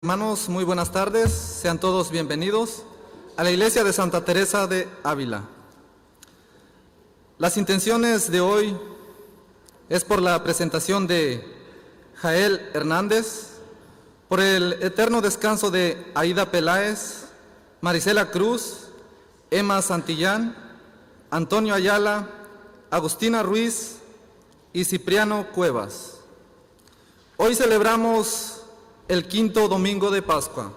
Hermanos, muy buenas tardes, sean todos bienvenidos a la Iglesia de Santa Teresa de Ávila. Las intenciones de hoy es por la presentación de Jael Hernández, por el eterno descanso de Aida Peláez, Marisela Cruz, Emma Santillán, Antonio Ayala, Agustina Ruiz y Cipriano Cuevas. Hoy celebramos el quinto domingo de Pascua.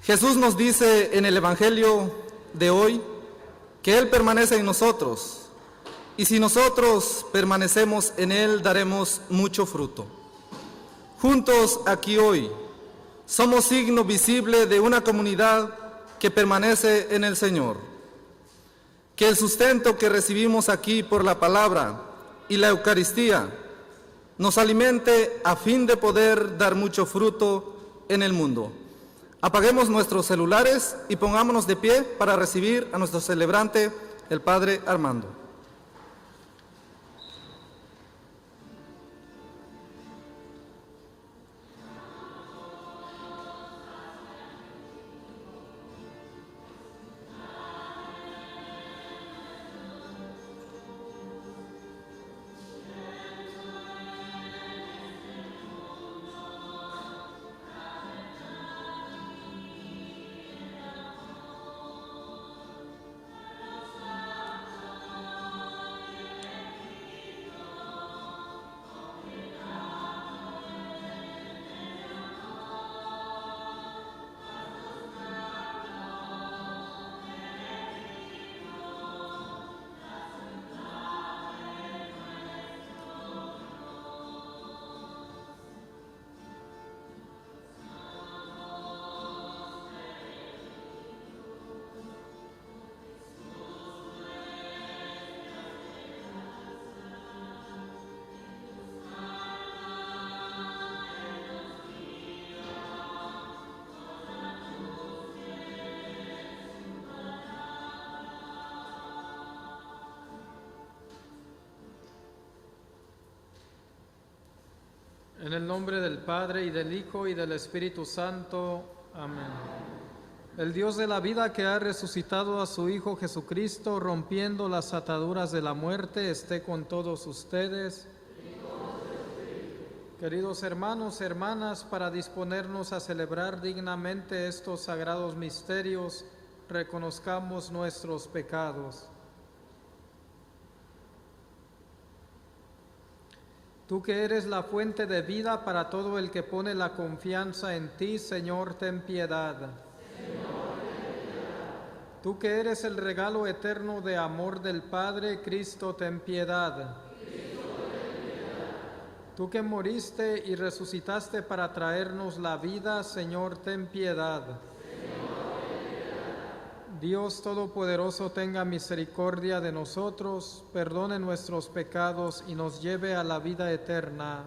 Jesús nos dice en el Evangelio de hoy que Él permanece en nosotros, y si nosotros permanecemos en Él, daremos mucho fruto. Juntos aquí hoy somos signo visible de una comunidad que permanece en el Señor. Que el sustento que recibimos aquí por la palabra y la Eucaristía nos alimente a fin de poder dar mucho fruto en el mundo. Apaguemos nuestros celulares y pongámonos de pie para recibir a nuestro celebrante, el Padre Armando. En el nombre del Padre, y del Hijo, y del Espíritu Santo. Amén. El Dios de la vida, que ha resucitado a su Hijo Jesucristo, rompiendo las ataduras de la muerte, esté con todos ustedes. Queridos hermanos, hermanas, para disponernos a celebrar dignamente estos sagrados misterios, reconozcamos nuestros pecados. Tú que eres la fuente de vida para todo el que pone la confianza en ti, Señor, ten piedad. Señor, ten piedad. Tú que eres el regalo eterno de amor del Padre, Cristo, ten piedad. Cristo, ten piedad. Tú que moriste y resucitaste para traernos la vida, Señor, ten piedad. Dios Todopoderoso tenga misericordia de nosotros, perdone nuestros pecados y nos lleve a la vida eterna.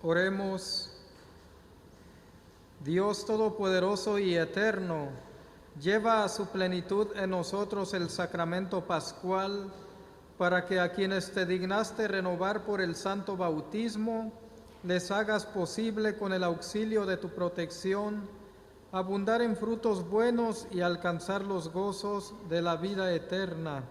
Oremos. Dios Todopoderoso y Eterno, lleva a su plenitud en nosotros el sacramento pascual, para que a quienes te dignaste renovar por el santo bautismo, les hagas posible con el auxilio de tu protección, abundar en frutos buenos y alcanzar los gozos de la vida eterna.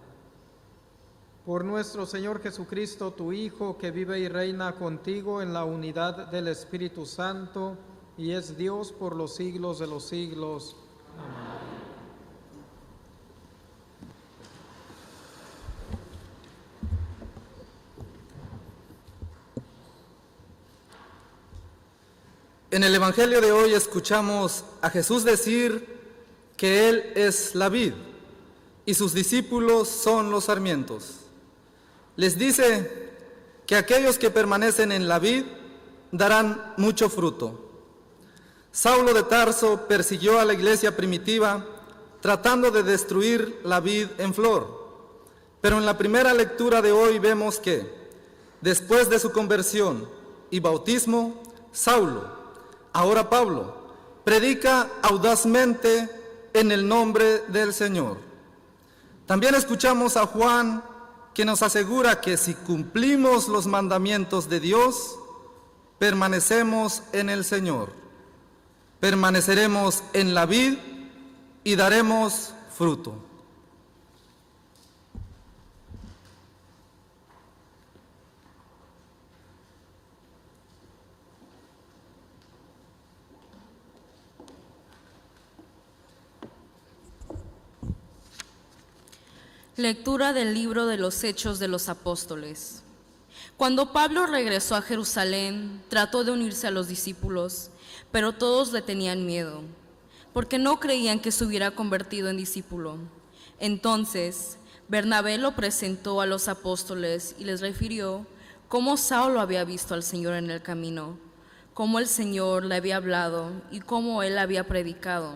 Por nuestro Señor Jesucristo, tu Hijo, que vive y reina contigo en la unidad del Espíritu Santo, y es Dios por los siglos de los siglos. Amén. En el Evangelio de hoy escuchamos a Jesús decir que Él es la vid y sus discípulos son los sarmientos. Les dice que aquellos que permanecen en la vid darán mucho fruto. Saulo de Tarso persiguió a la iglesia primitiva tratando de destruir la vid en flor. Pero en la primera lectura de hoy vemos que, después de su conversión y bautismo, Saulo, ahora Pablo, predica audazmente en el nombre del Señor. También escuchamos a Juan, que nos asegura que si cumplimos los mandamientos de Dios, permanecemos en el Señor. Permaneceremos en la vid y daremos fruto. Lectura del libro de los Hechos de los Apóstoles. Cuando Pablo regresó a Jerusalén, trató de unirse a los discípulos, pero todos le tenían miedo, porque no creían que se hubiera convertido en discípulo. Entonces, Bernabé lo presentó a los apóstoles y les refirió cómo Saulo había visto al Señor en el camino, cómo el Señor le había hablado y cómo él había predicado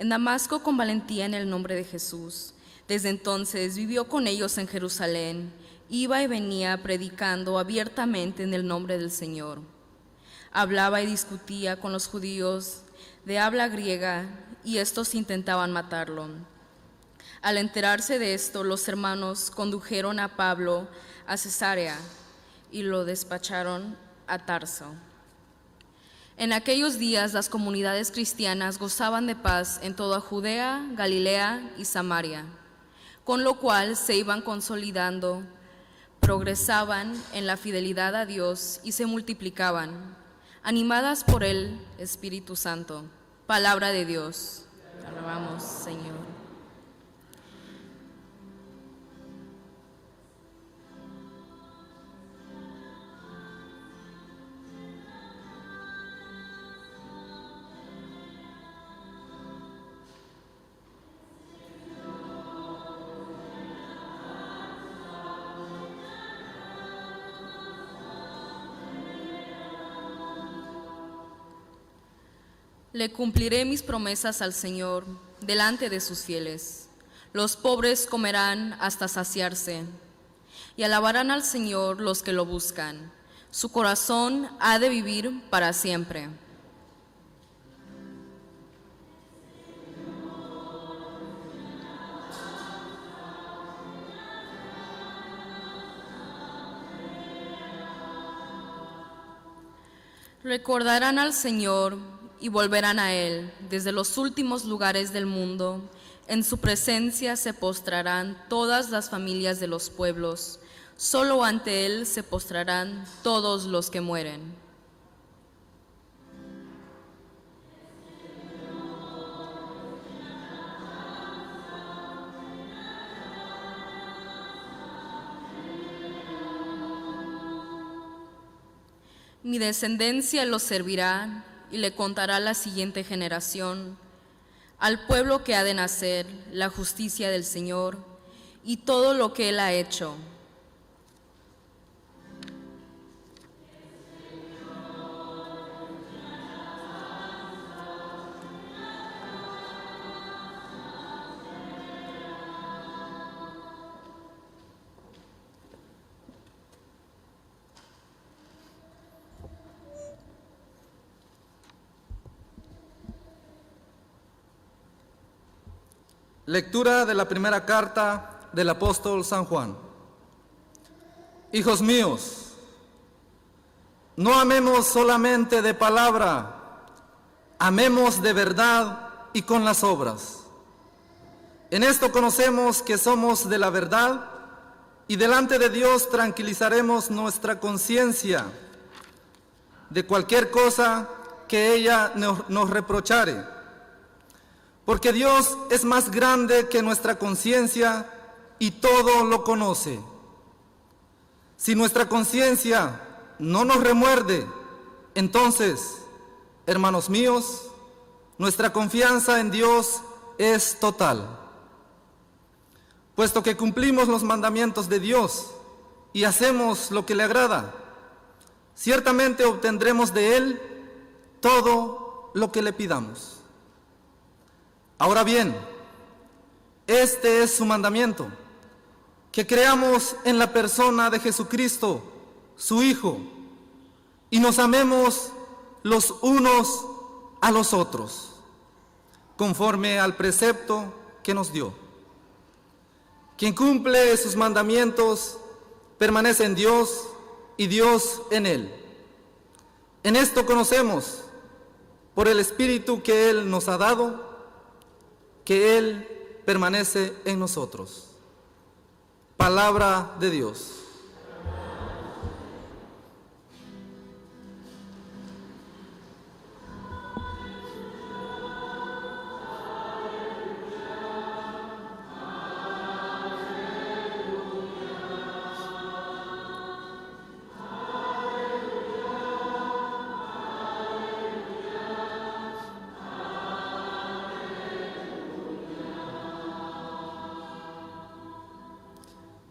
en Damasco con valentía en el nombre de Jesús. Desde entonces vivió con ellos en Jerusalén, iba y venía predicando abiertamente en el nombre del Señor. Hablaba y discutía con los judíos de habla griega y estos intentaban matarlo. Al enterarse de esto, los hermanos condujeron a Pablo a Cesarea y lo despacharon a Tarso. En aquellos días las comunidades cristianas gozaban de paz en toda Judea, Galilea y Samaria, con lo cual se iban consolidando, progresaban en la fidelidad a Dios y se multiplicaban, animadas por el Espíritu Santo. Palabra de Dios. Te alabamos, Señor. Le cumpliré mis promesas al Señor delante de sus fieles. Los pobres comerán hasta saciarse y alabarán al Señor los que lo buscan. Su corazón ha de vivir para siempre. Recordarán al Señor y volverán a Él desde los últimos lugares del mundo. En su presencia se postrarán todas las familias de los pueblos. Solo ante Él se postrarán todos los que mueren. Mi descendencia lo servirá y le contará a la siguiente generación, al pueblo que ha de nacer, la justicia del Señor y todo lo que Él ha hecho. Lectura de la primera carta del apóstol San Juan. Hijos míos, no amemos solamente de palabra, amemos de verdad y con las obras. En esto conocemos que somos de la verdad y delante de Dios tranquilizaremos nuestra conciencia de cualquier cosa que ella nos reprochare. Porque Dios es más grande que nuestra conciencia y todo lo conoce. Si nuestra conciencia no nos remuerde, entonces, hermanos míos, nuestra confianza en Dios es total. Puesto que cumplimos los mandamientos de Dios y hacemos lo que le agrada, ciertamente obtendremos de Él todo lo que le pidamos. Ahora bien, este es su mandamiento, que creamos en la persona de Jesucristo, su Hijo, y nos amemos los unos a los otros, conforme al precepto que nos dio. Quien cumple sus mandamientos permanece en Dios y Dios en él. En esto conocemos, por el Espíritu que Él nos ha dado, que Él permanece en nosotros. Palabra de Dios.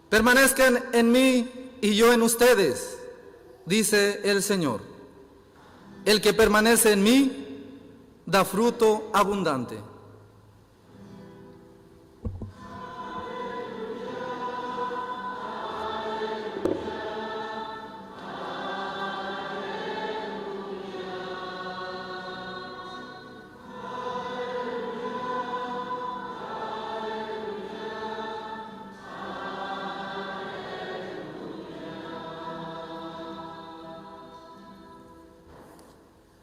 Permanezcan en mí y yo en ustedes, dice el Señor. El que permanece en mí da fruto abundante.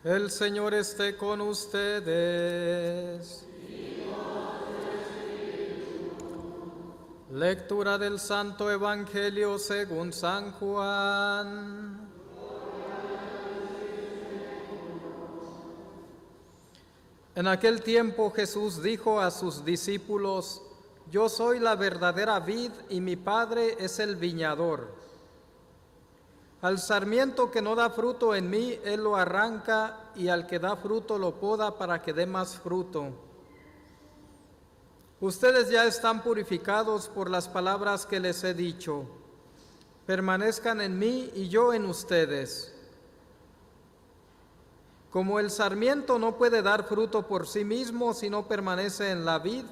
El Señor esté con ustedes. Lectura del Santo Evangelio según San Juan. En aquel tiempo Jesús dijo a sus discípulos: Yo soy la verdadera vid y mi Padre es el viñador. Al sarmiento que no da fruto en mí, Él lo arranca, y al que da fruto lo poda para que dé más fruto. Ustedes ya están purificados por las palabras que les he dicho. Permanezcan en mí y yo en ustedes. Como el sarmiento no puede dar fruto por sí mismo si no permanece en la vid,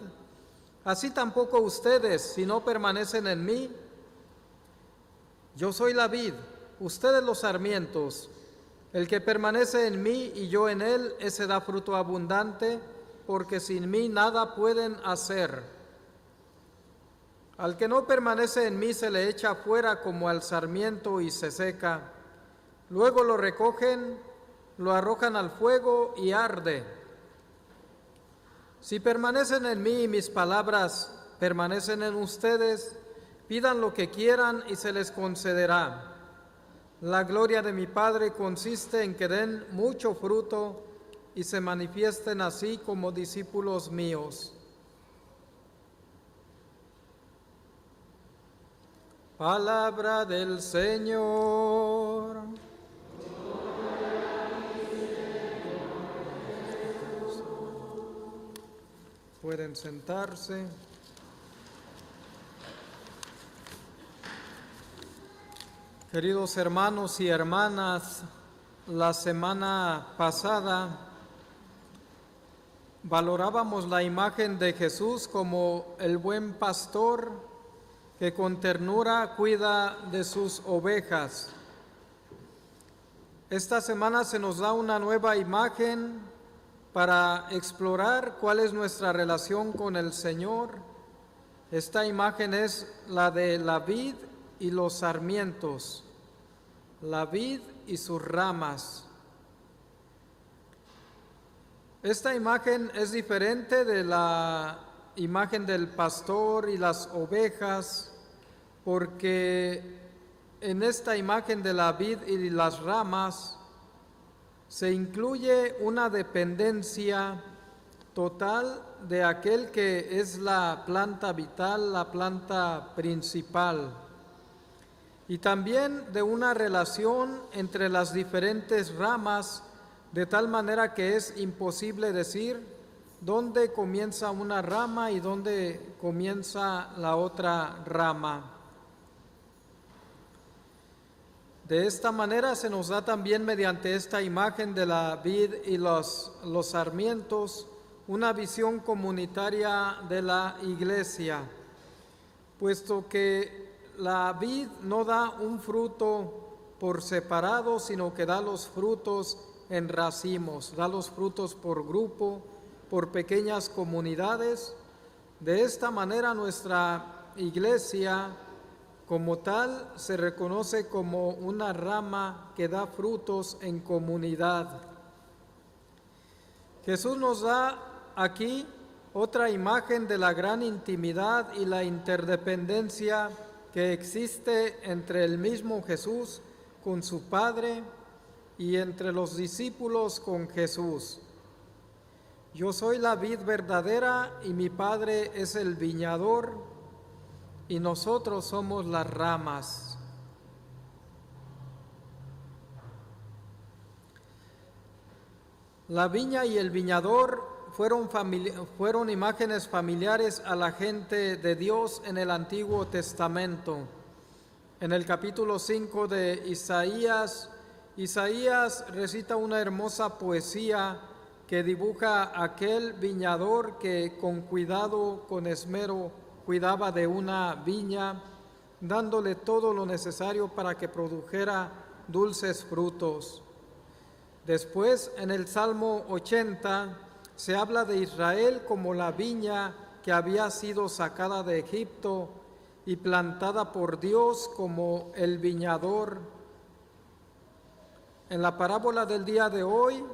así tampoco ustedes si no permanecen en mí. Yo soy la vid, ustedes los sarmientos. El que permanece en mí y yo en él, ese da fruto abundante, porque sin mí nada pueden hacer. Al que no permanece en mí se le echa fuera como al sarmiento y se seca. Luego lo recogen, lo arrojan al fuego y arde. Si permanecen en mí y mis palabras permanecen en ustedes, pidan lo que quieran y se les concederá. La gloria de mi Padre consiste en que den mucho fruto y se manifiesten así como discípulos míos. Palabra del Señor. Pueden sentarse. Queridos hermanos y hermanas, la semana pasada valorábamos la imagen de Jesús como el buen pastor que con ternura cuida de sus ovejas. Esta semana se nos da una nueva imagen para explorar cuál es nuestra relación con el Señor. Esta imagen es la de la vid y los sarmientos, la vid y sus ramas. Esta imagen es diferente de la imagen del pastor y las ovejas, porque en esta imagen de la vid y las ramas se incluye una dependencia total de aquel que es la planta vital, la planta principal, y también de una relación entre las diferentes ramas, de tal manera que es imposible decir dónde comienza una rama y dónde comienza la otra rama. De esta manera se nos da también mediante esta imagen de la vid y los sarmientos una visión comunitaria de la iglesia, puesto que la vid no da un fruto por separado, sino que da los frutos en racimos, da los frutos por grupo, por pequeñas comunidades. De esta manera nuestra iglesia como tal se reconoce como una rama que da frutos en comunidad. Jesús nos da aquí otra imagen de la gran intimidad y la interdependencia que existe entre el mismo Jesús con su Padre y entre los discípulos con Jesús. Yo soy la vid verdadera y mi Padre es el viñador, y nosotros somos las ramas. La viña y el viñador fueron imágenes familiares a la gente de Dios en el Antiguo Testamento. En el capítulo 5 de Isaías recita una hermosa poesía que dibuja a aquel viñador que con cuidado, con esmero, cuidaba de una viña, dándole todo lo necesario para que produjera dulces frutos. Después, en el Salmo 80, se habla de Israel como la viña que había sido sacada de Egipto y plantada por Dios como el viñador. En la parábola del día de hoy,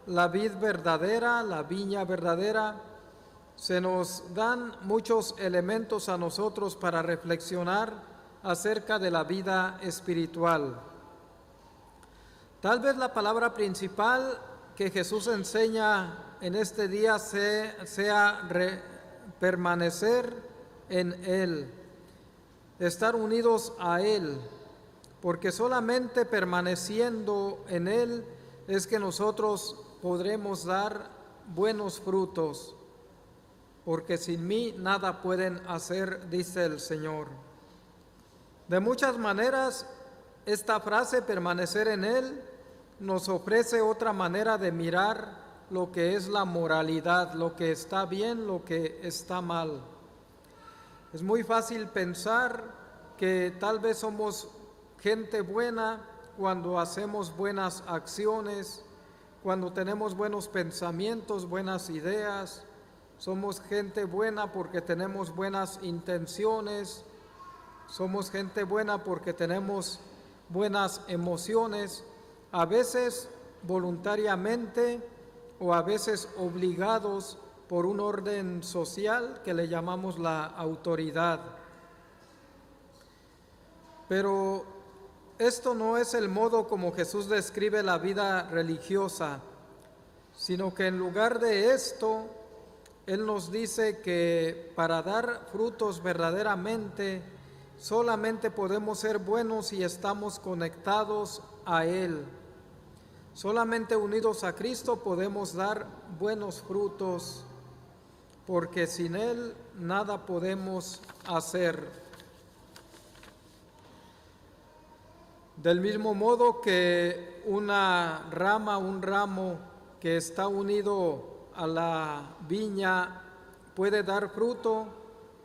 la vid verdadera, la viña verdadera, se nos dan muchos elementos a nosotros para reflexionar acerca de la vida espiritual. Tal vez la palabra principal que Jesús enseña en este día sea permanecer en Él, estar unidos a Él, porque solamente permaneciendo en Él es que nosotros podremos dar buenos frutos, porque sin mí nada pueden hacer, dice el Señor. De muchas maneras, esta frase, permanecer en Él, nos ofrece otra manera de mirar lo que es la moralidad, lo que está bien, lo que está mal. Es muy fácil pensar que tal vez somos gente buena cuando hacemos buenas acciones, cuando tenemos buenos pensamientos, buenas ideas. Somos gente buena porque tenemos buenas intenciones, somos gente buena porque tenemos buenas emociones, a veces voluntariamente o a veces obligados por un orden social que le llamamos la autoridad. Pero esto no es el modo como Jesús describe la vida religiosa, sino que en lugar de esto, Él nos dice que para dar frutos verdaderamente, solamente podemos ser buenos si estamos conectados a Él. Solamente unidos a Cristo podemos dar buenos frutos, porque sin Él nada podemos hacer. Del mismo modo que una rama, un ramo que está unido a la viña puede dar fruto,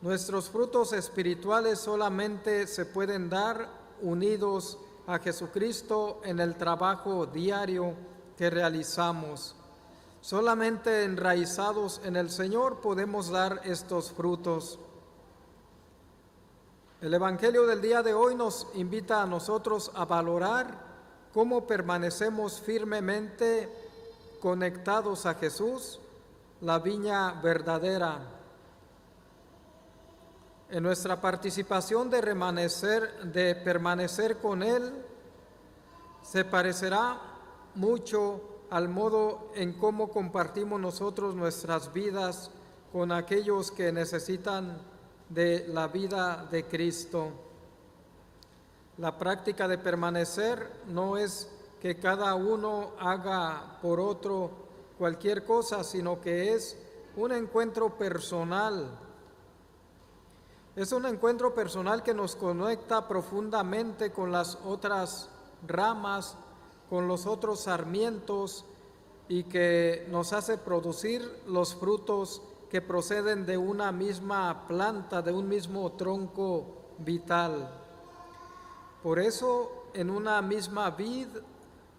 nuestros frutos espirituales solamente se pueden dar unidos a Jesucristo en el trabajo diario que realizamos. Solamente enraizados en el Señor podemos dar estos frutos. El Evangelio del día de hoy nos invita a nosotros a valorar cómo permanecemos firmemente conectados a Jesús, la viña verdadera. En nuestra participación de permanecer con Él, se parecerá mucho al modo en cómo compartimos nosotros nuestras vidas con aquellos que necesitan de la vida de Cristo. La práctica de permanecer no es que cada uno haga por otro cualquier cosa, sino que es un encuentro personal. Es un encuentro personal que nos conecta profundamente con las otras ramas, con los otros sarmientos, y que nos hace producir los frutos que proceden de una misma planta, de un mismo tronco vital. Por eso, en una misma vid,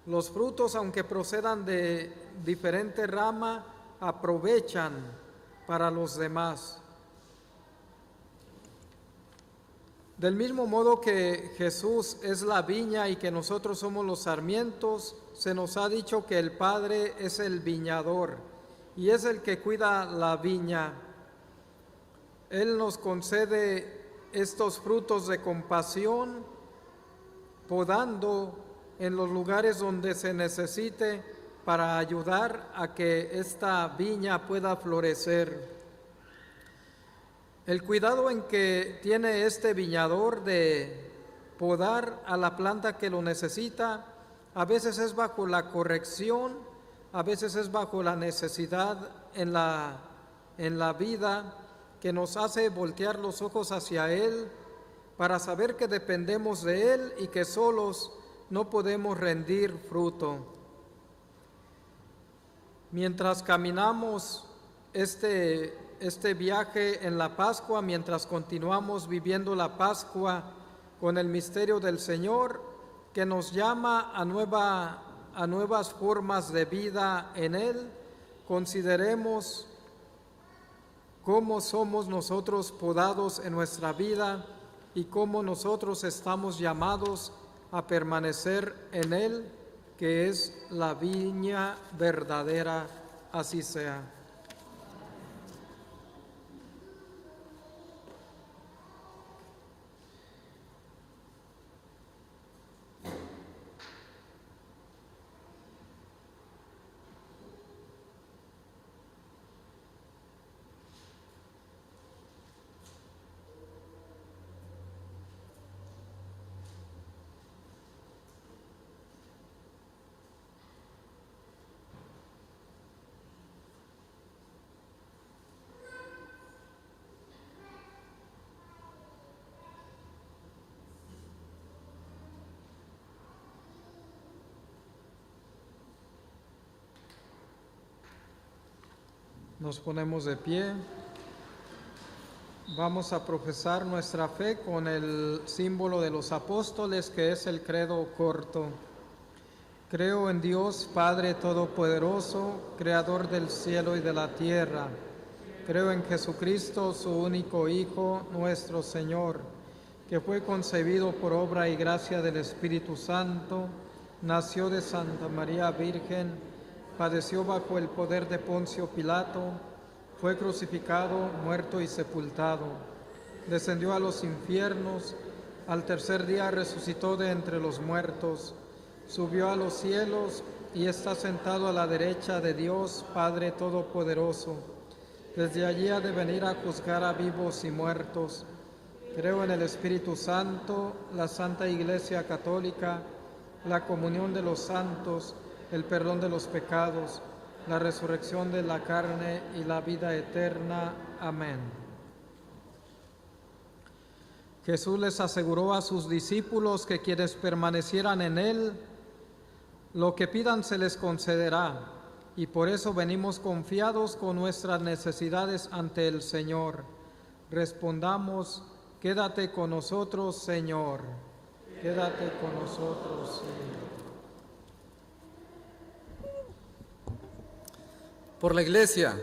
los frutos, aunque procedan de diferente rama, aprovechan para los demás. Del mismo modo que Jesús es la viña y que nosotros somos los sarmientos, se nos ha dicho que el Padre es el viñador y es el que cuida la viña. Él nos concede estos frutos de compasión, podando en los lugares donde se necesite para ayudar a que esta viña pueda florecer. El cuidado en que tiene este viñador de podar a la planta que lo necesita, a veces es bajo la corrección, a veces es bajo la necesidad en la vida que nos hace voltear los ojos hacia Él para saber que dependemos de Él y que solos no podemos rendir fruto. Mientras caminamos este viaje en la Pascua, mientras continuamos viviendo la Pascua con el misterio del Señor, que nos llama a nuevas formas de vida en Él, consideremos cómo somos nosotros podados en nuestra vida y cómo nosotros estamos llamados a permanecer en Él, que es la viña verdadera, así sea. Nos ponemos de pie. Vamos a profesar nuestra fe con el símbolo de los apóstoles, que es el credo corto. Creo en Dios Padre Todopoderoso, Creador del cielo y de la tierra. Creo en Jesucristo, su único Hijo, nuestro Señor, que fue concebido por obra y gracia del Espíritu Santo, nació de Santa María Virgen, padeció bajo el poder de Poncio Pilato, fue crucificado, muerto y sepultado. Descendió a los infiernos, al tercer día resucitó de entre los muertos, subió a los cielos y está sentado a la derecha de Dios Padre Todopoderoso. Desde allí ha de venir a juzgar a vivos y muertos. Creo en el Espíritu Santo, la Santa Iglesia Católica, la comunión de los santos, el perdón de los pecados, la resurrección de la carne y la vida eterna. Amén. Jesús les aseguró a sus discípulos que quienes permanecieran en Él, lo que pidan se les concederá, y por eso venimos confiados con nuestras necesidades ante el Señor. Respondamos: quédate con nosotros, Señor. Quédate con nosotros, Señor. por la Iglesia,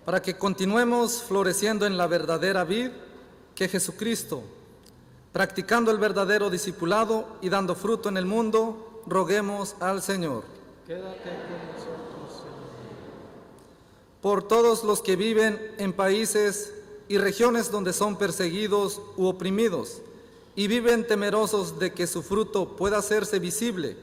para que continuemos floreciendo en la verdadera vid que Jesucristo, practicando el verdadero discipulado y dando fruto en el mundo, roguemos al Señor. Quédate con nosotros, Señor. Por todos los que viven en países y regiones donde son perseguidos u oprimidos y viven temerosos de que su fruto pueda hacerse visible,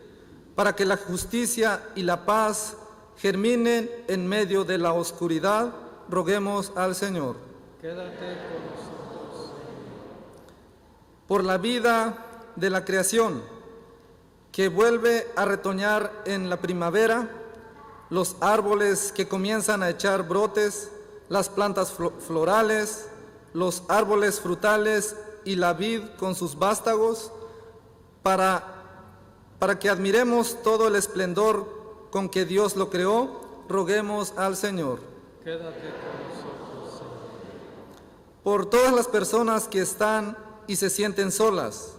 para que la justicia y la paz germinen en medio de la oscuridad, roguemos al Señor. Quédate con nosotros, Señor. Por la vida de la creación, que vuelve a retoñar en la primavera, los árboles que comienzan a echar brotes, las plantas florales, los árboles frutales y la vid con sus vástagos, para que admiremos todo el esplendor con que Dios lo creó, roguemos al Señor. Quédate con nosotros, Señor. Por todas las personas que están y se sienten solas,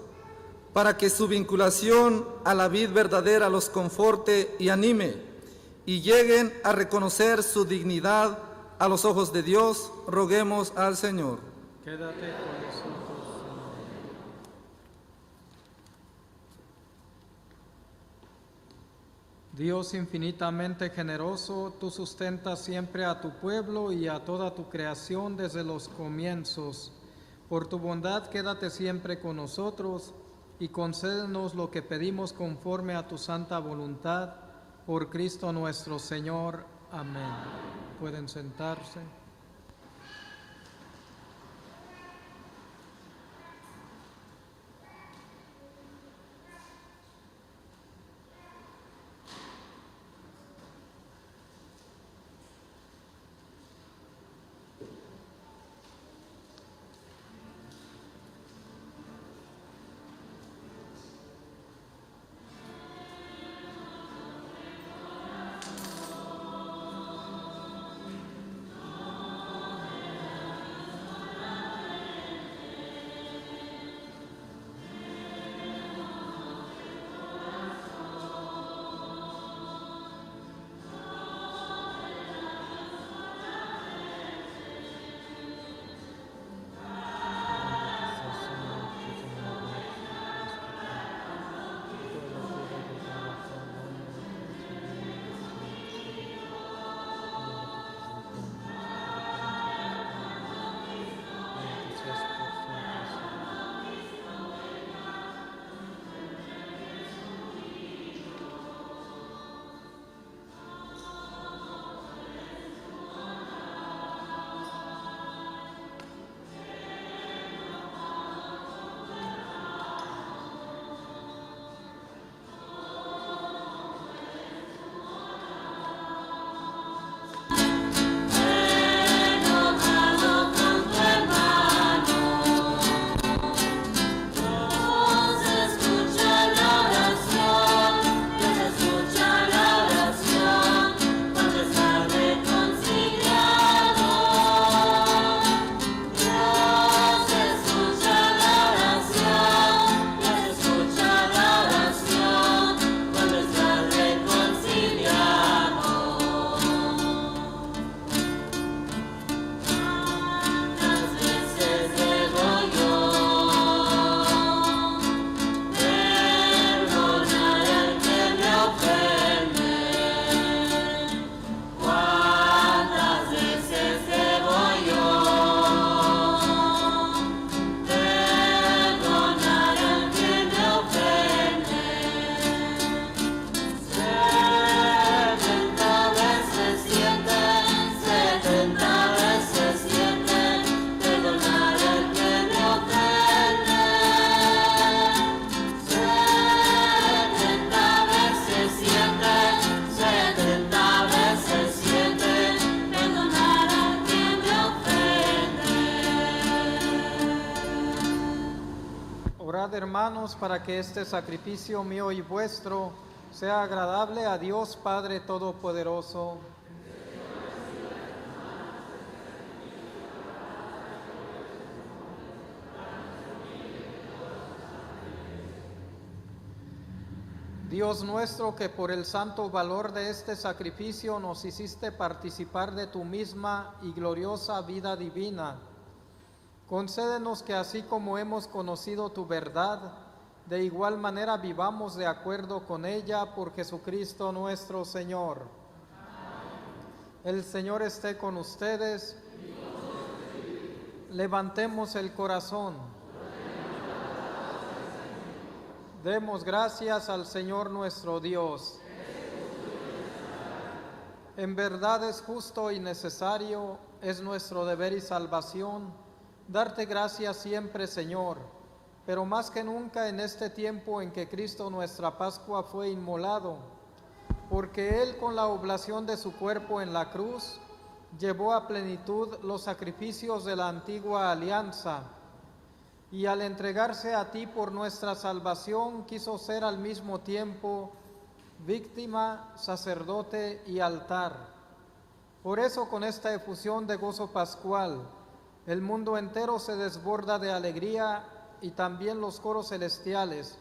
para que su vinculación a la vid verdadera los conforte y anime, y lleguen a reconocer su dignidad a los ojos de Dios, roguemos al Señor. Quédate con nosotros, Señor. Dios infinitamente generoso, tú sustentas siempre a tu pueblo y a toda tu creación desde los comienzos. Por tu bondad, quédate siempre con nosotros y concédenos lo que pedimos conforme a tu santa voluntad. Por Cristo nuestro Señor. Amén. Pueden sentarse. Hermanos, para que este sacrificio mío y vuestro sea agradable a Dios Padre Todopoderoso. Dios nuestro, que por el santo valor de este sacrificio nos hiciste participar de tu misma y gloriosa vida divina, concédenos que así como hemos conocido tu verdad, de igual manera vivamos de acuerdo con ella por Jesucristo nuestro Señor. El Señor esté con ustedes. Levantemos el corazón. Demos gracias al Señor nuestro Dios. En verdad es justo y necesario, es nuestro deber y salvación, darte gracias siempre, Señor, pero más que nunca en este tiempo en que Cristo nuestra Pascua fue inmolado, porque Él con la oblación de su cuerpo en la cruz llevó a plenitud los sacrificios de la antigua alianza, y al entregarse a ti por nuestra salvación quiso ser al mismo tiempo víctima, sacerdote y altar. Por eso con esta efusión de gozo pascual, el mundo entero se desborda de alegría y también los coros celestiales,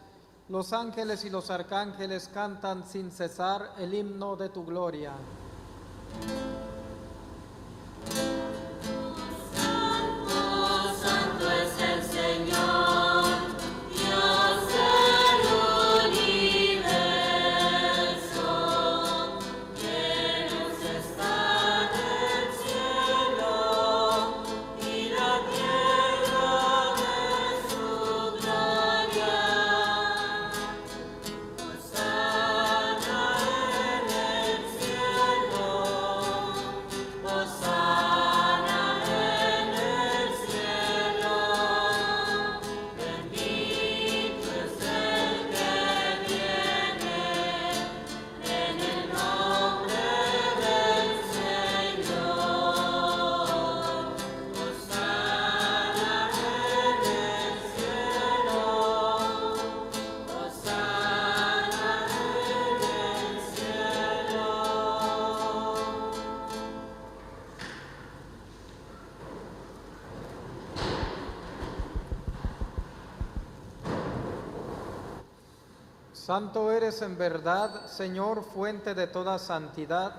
los ángeles y los arcángeles cantan sin cesar el himno de tu gloria. Santo eres en verdad, Señor, fuente de toda santidad.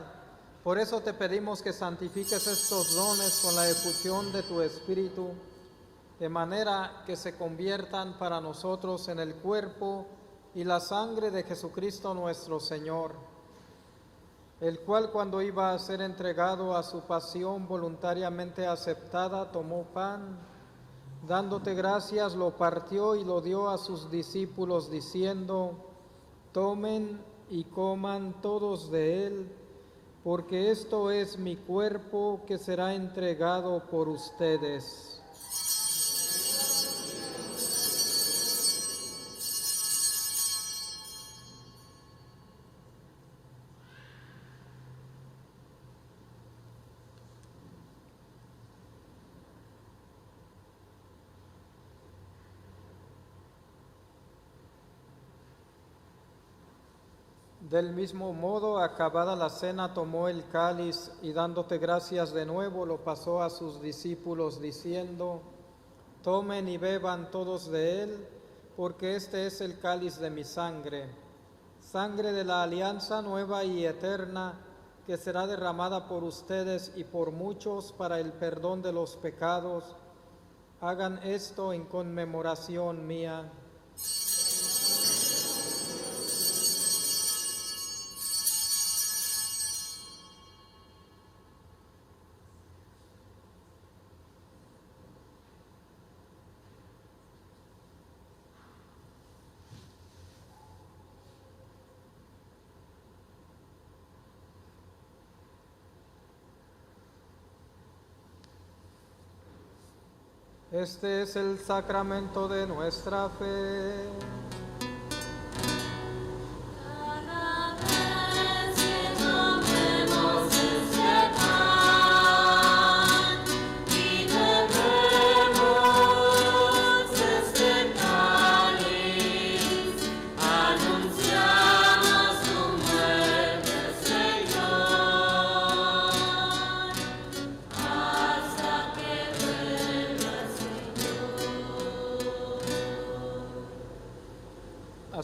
Por eso te pedimos que santifiques estos dones con la efusión de tu Espíritu, de manera que se conviertan para nosotros en el cuerpo y la sangre de Jesucristo nuestro Señor, el cual cuando iba a ser entregado a su pasión voluntariamente aceptada, tomó pan, dándote gracias, lo partió y lo dio a sus discípulos, diciendo: tomen y coman todos de él, porque esto es mi cuerpo que será entregado por ustedes. Del mismo modo, acabada la cena, tomó el cáliz y dándote gracias de nuevo, lo pasó a sus discípulos diciendo: tomen y beban todos de él, porque este es el cáliz de mi sangre, sangre de la alianza nueva y eterna, que será derramada por ustedes y por muchos para el perdón de los pecados. Hagan esto en conmemoración mía. Este es el sacramento de nuestra fe.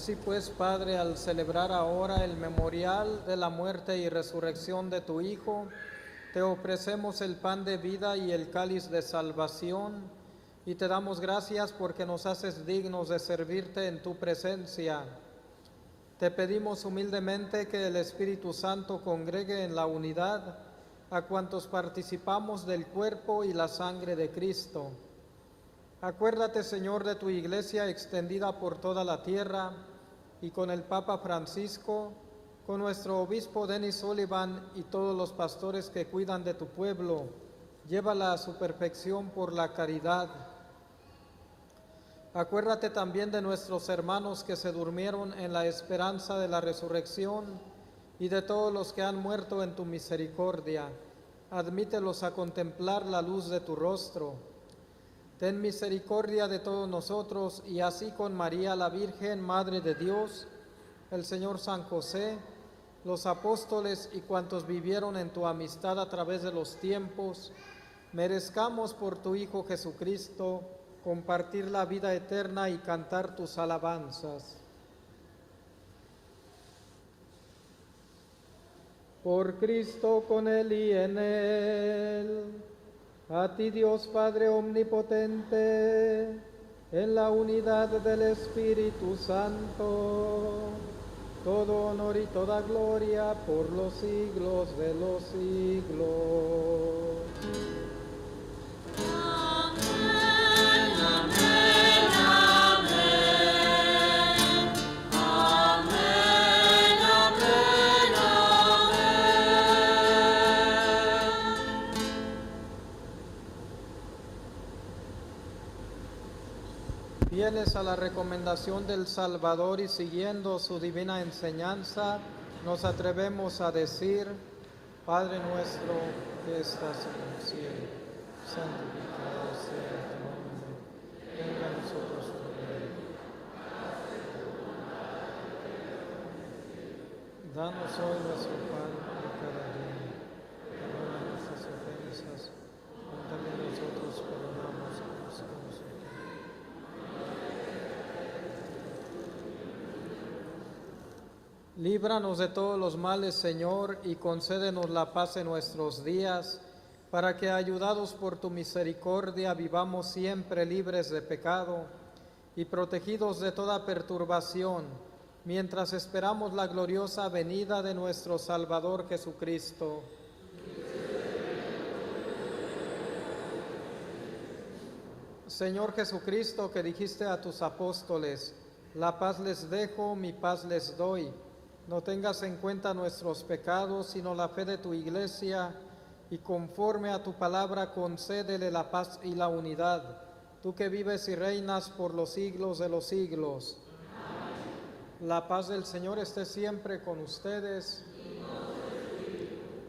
Así pues, Padre, al celebrar ahora el memorial de la muerte y resurrección de tu Hijo, te ofrecemos el pan de vida y el cáliz de salvación, y te damos gracias porque nos haces dignos de servirte en tu presencia. Te pedimos humildemente que el Espíritu Santo congregue en la unidad a cuantos participamos del cuerpo y la sangre de Cristo. Acuérdate, Señor, de tu iglesia extendida por toda la tierra, y con el Papa Francisco, con nuestro obispo Denis Sullivan y todos los pastores que cuidan de tu pueblo, llévala a su perfección por la caridad. Acuérdate también de nuestros hermanos que se durmieron en la esperanza de la resurrección y de todos los que han muerto en tu misericordia. Admítelos a contemplar la luz de tu rostro. Ten misericordia de todos nosotros, y así con María la Virgen, Madre de Dios, el Señor San José, los apóstoles y cuantos vivieron en tu amistad a través de los tiempos, merezcamos por tu Hijo Jesucristo compartir la vida eterna y cantar tus alabanzas. Por Cristo, con Él y en Él, a ti Dios Padre omnipotente, en la unidad del Espíritu Santo, todo honor y toda gloria por los siglos de los siglos. Fieles a la recomendación del Salvador y siguiendo su divina enseñanza, nos atrevemos a decir: Padre nuestro que estás en el cielo, santificado sea tu nombre, venga a nosotros tu reino. Danos hoy nuestro pan de cada día, perdona nuestras ofensas, como también nosotros perdonamos a los que nos ofenden. Líbranos de todos los males, Señor, y concédenos la paz en nuestros días, para que, ayudados por tu misericordia, vivamos siempre libres de pecado y protegidos de toda perturbación, mientras esperamos la gloriosa venida de nuestro Salvador Jesucristo. Señor Jesucristo, que dijiste a tus apóstoles: la paz les dejo, mi paz les doy. No tengas en cuenta nuestros pecados, sino la fe de tu iglesia, y conforme a tu palabra concédele la paz y la unidad, tú que vives y reinas por los siglos de los siglos. Amén. La paz del Señor esté siempre con ustedes.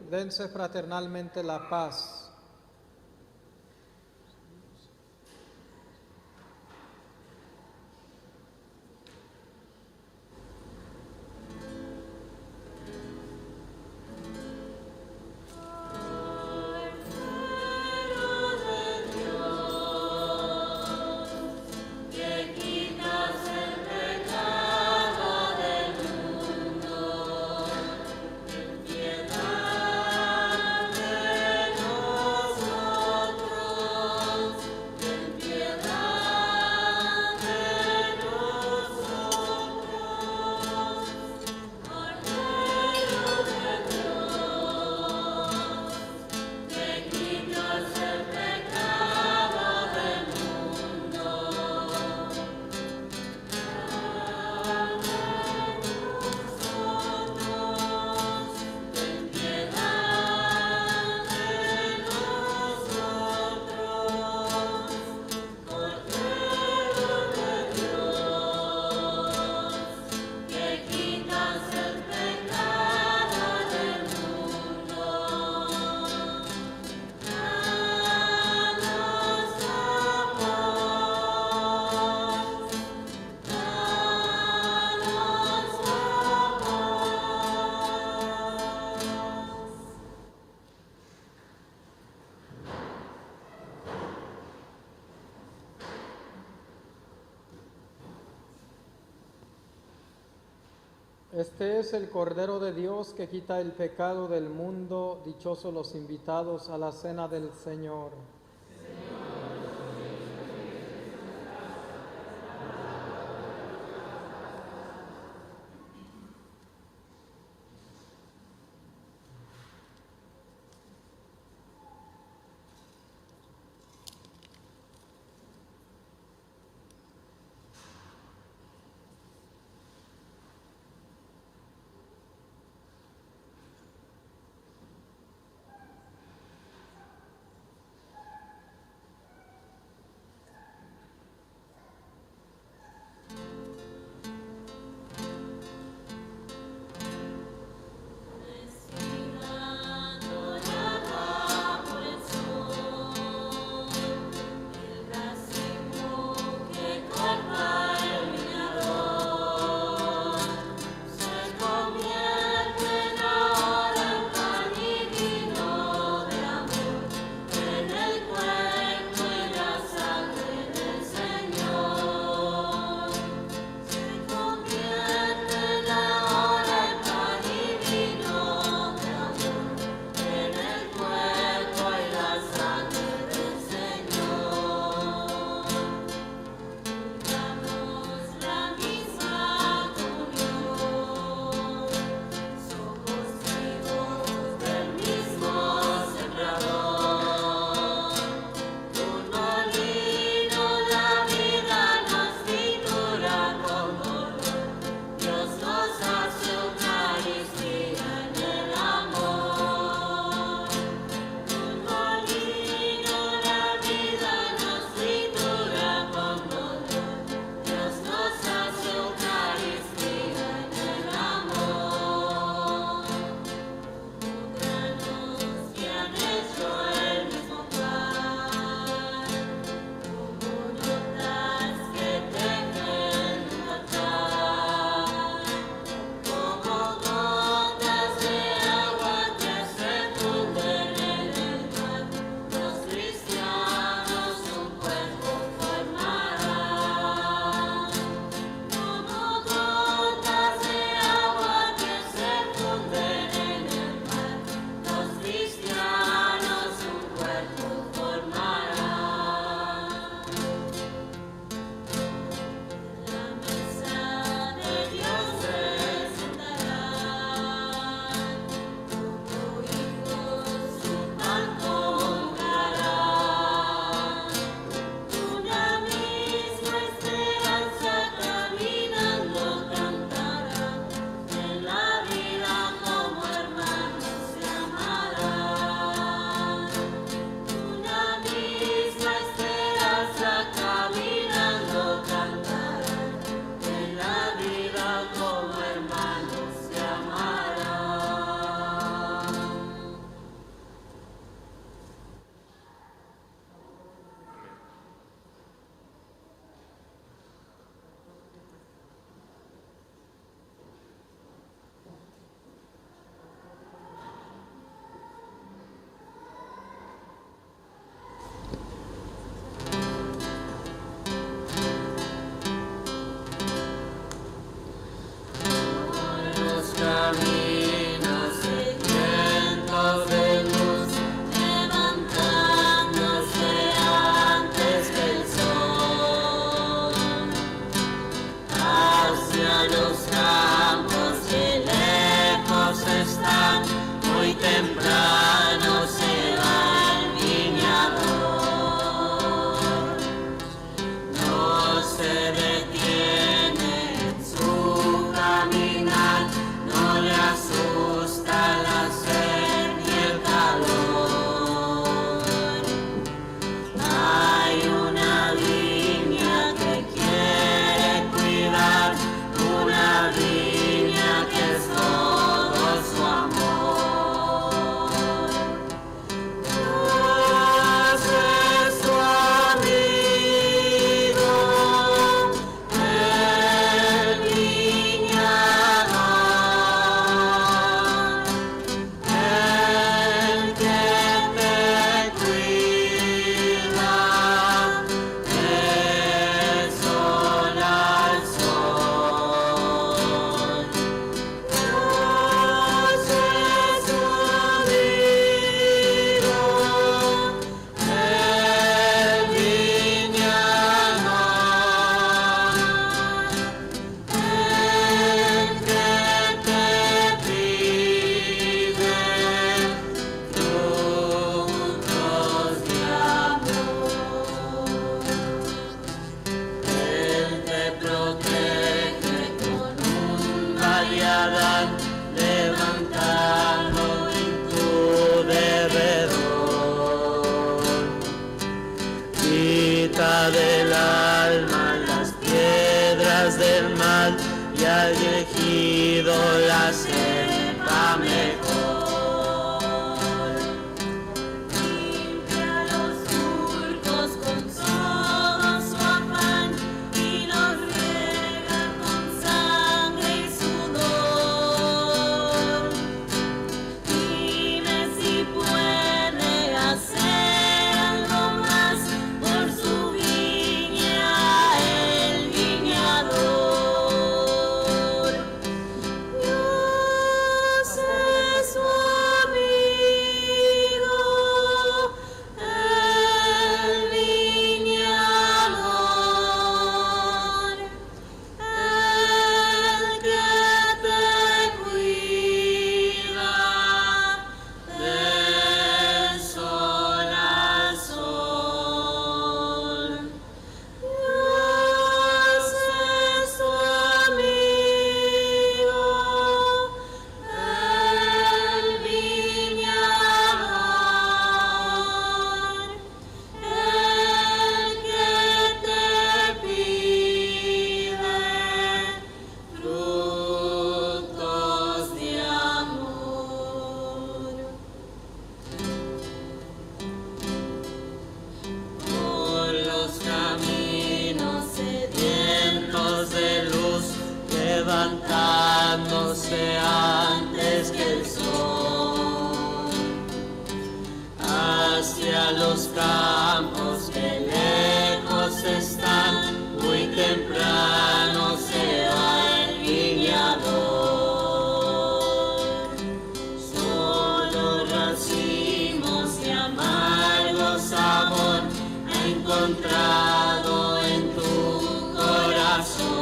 Dense fraternalmente la paz. Piedad de Este es el Cordero de Dios que quita el pecado del mundo. Dichosos los invitados a la cena del Señor. elegido la cepa mejor. Levantándose antes que el sol, hacia los campos que lejos están, muy temprano se va el viñador. Solo racimos de amargo sabor ha encontrado en tu corazón.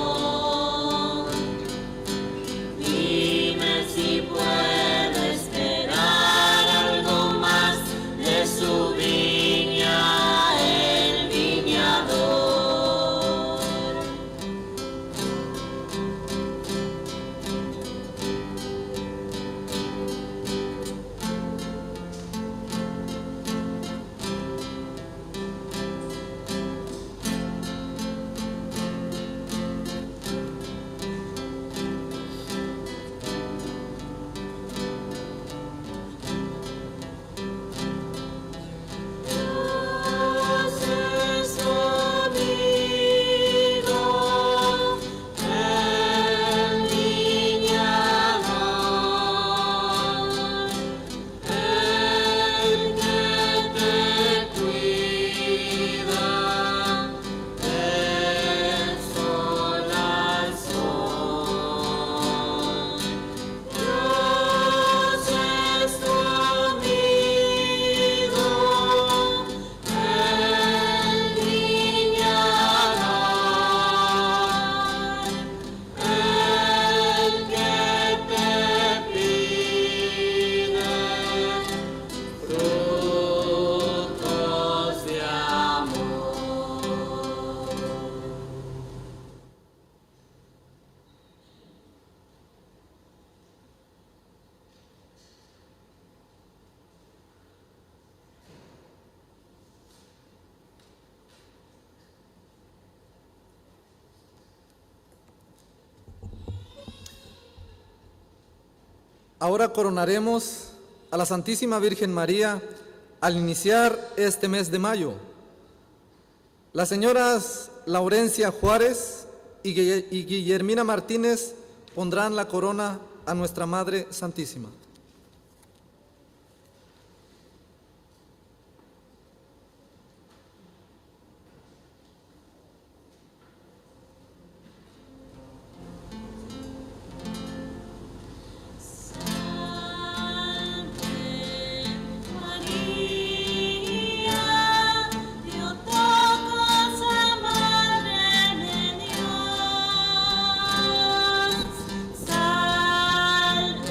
Si puedo esperar algo más de su viña, el viñador. Ahora coronaremos a la Santísima Virgen María al iniciar este mes de mayo. Las señoras Laurencia Juárez y Guillermina Martínez pondrán la corona a nuestra Madre Santísima. Salve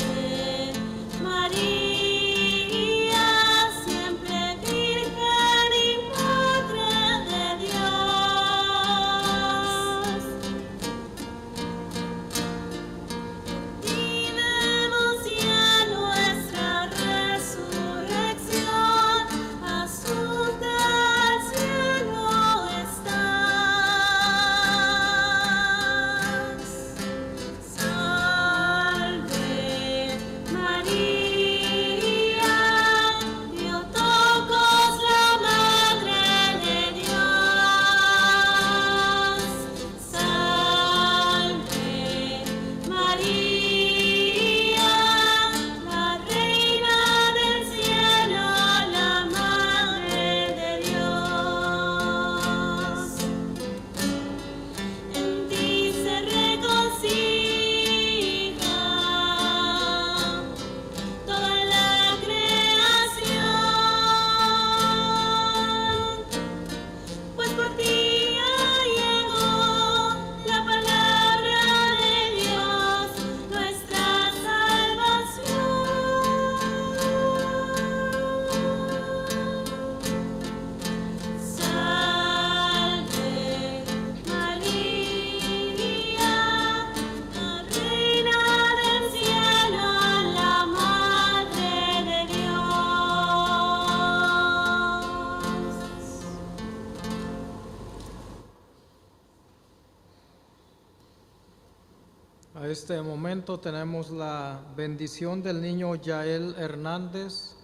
este momento tenemos la bendición del niño Yael Hernández.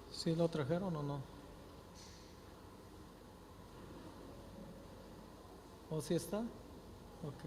¿Sí lo trajeron o no? ¿O sí está? Ok.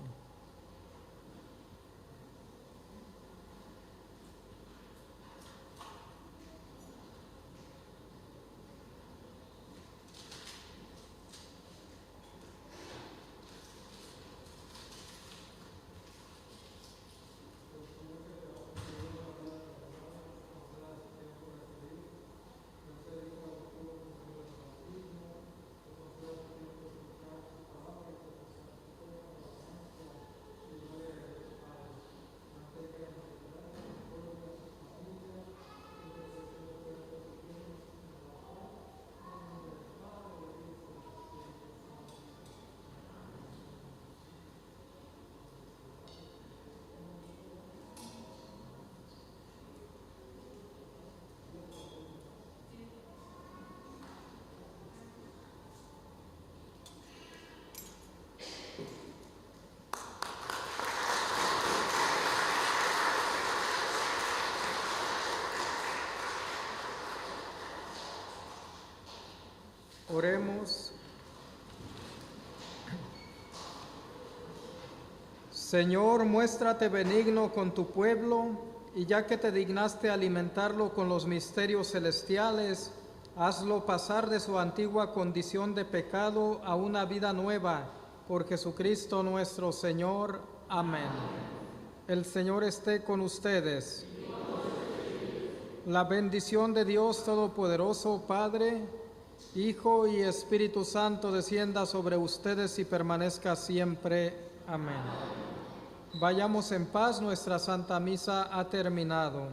Oremos. Señor, muéstrate benigno con tu pueblo, y ya que te dignaste alimentarlo con los misterios celestiales, hazlo pasar de su antigua condición de pecado a una vida nueva, por Jesucristo nuestro Señor. Amén. El Señor esté con ustedes. La bendición de Dios Todopoderoso, Padre, Hijo y Espíritu Santo, descienda sobre ustedes y permanezca siempre. Amén. Vayamos en paz, nuestra Santa Misa ha terminado.